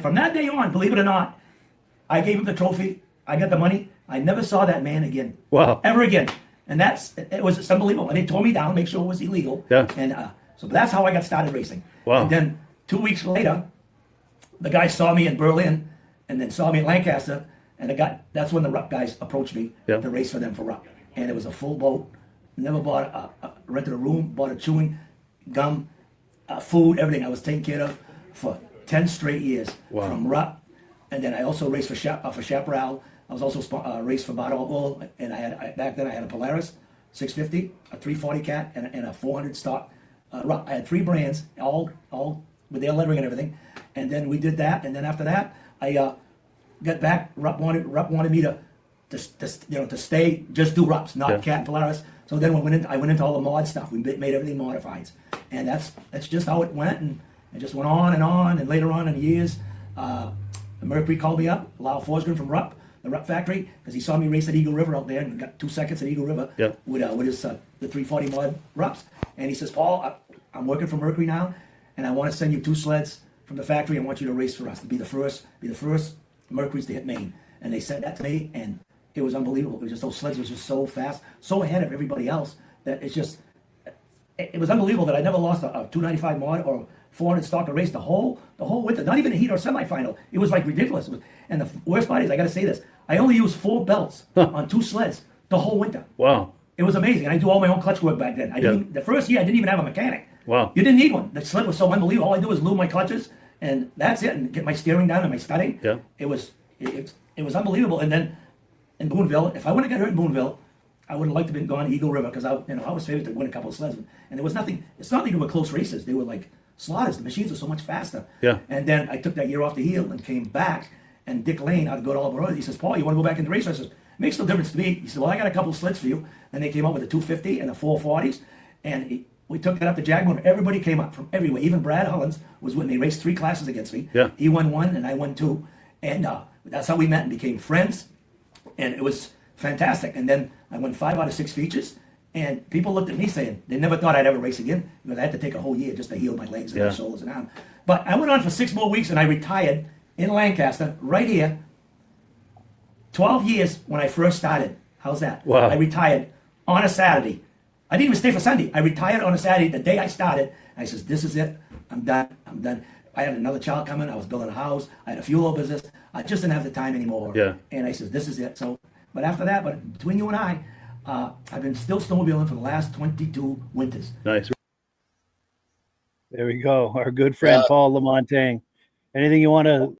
from that day on, believe it or not, I gave him the trophy. I got the money. I never saw that man again. Wow. Ever again. And it was unbelievable. And they tore me down, make sure it was illegal. Yeah. And so that's how I got started racing. Wow. And then 2 weeks later, the guy saw me in Berlin and then saw me in Lancaster. And that's when the Rupp guys approached me to race for them for Rupp. And it was a full boat. Never bought rented a room, bought a chewing gum, food, everything. I was taken care of for 10 straight years from Rupp. And then I also raced for Chaparral. I was also raced for Bottle, and back then I had a Polaris 650, a 340 cat, and a 400 stock. Rupp. I had 3 brands, all with their lettering and everything. And then we did that, and then after that, I got back. Rupp wanted me to stay, just do Rupps, not cat and Polaris. So then I went into all the mod stuff. We made everything modifieds, and that's just how it went, and it just went on. And later on in the years, Mercury called me up, Lyle Forsgren from Rupp, the Rupp factory, because he saw me race at Eagle River out there and got 2 seconds at Eagle River with his the 340 mod Rupps. And he says, Paul, I'm working for Mercury now, and I want to send you 2 sleds from the factory. I want you to race for us, to be the first Mercury's to hit Maine. And they said that to me, and it was unbelievable. It was just, those sleds was just so fast, so ahead of everybody else, that it was unbelievable that I never lost a 295 mod or 400 stock to race the whole winter, not even a heat or semifinal. It was like ridiculous. And the worst part is, I got to say this, I only used 4 belts on 2 sleds the whole winter. Wow. It was amazing. And I do all my own clutch work back then. The first year, I didn't even have a mechanic. Wow. You didn't need one. The sled was so unbelievable. All I do was lube my clutches, and that's it, and get my steering down and my studding. Yeah. It was unbelievable. And then in Boonville, if I wouldn't have got hurt in Boonville, I would have liked to have been gone to Eagle River, because I was favored to win a couple of sleds. And there was nothing. It's not like they were close races. They were like slaughters. The machines were so much faster. Yeah. And then I took that year off the heel and came back. And Dick Lane out of Good All Brothers, he says, Paul, you want to go back into race? I says, makes no difference to me. He said, well, I got a couple of sleds for you. And they came up with the 250 and the 440s. And we took that up to Jaguar. Everybody came up from everywhere. Even Brad Hollins was with me. He raced 3 classes against me. Yeah. He won 1 and I won 2. And that's how we met and became friends. And it was fantastic. And then I won 5 out of 6 features. And people looked at me saying they never thought I'd ever race again, because I had to take a whole year just to heal my legs and my shoulders and arms. But I went on for 6 more weeks and I retired in Lancaster, right here. 12 years when I first started. How's that? Wow. I retired on a Saturday. I didn't even stay for Sunday. I retired on a Saturday the day I started. I says, this is it. I'm done. I had another child coming. I was building a house. I had a fuel oil business. I just didn't have the time anymore. Yeah. And I says, this is it. So, but after that, between you and I, I've been still snowmobiling for the last 22 winters. Nice. There we go. Our good friend, Paul Lamontange. Anything you want to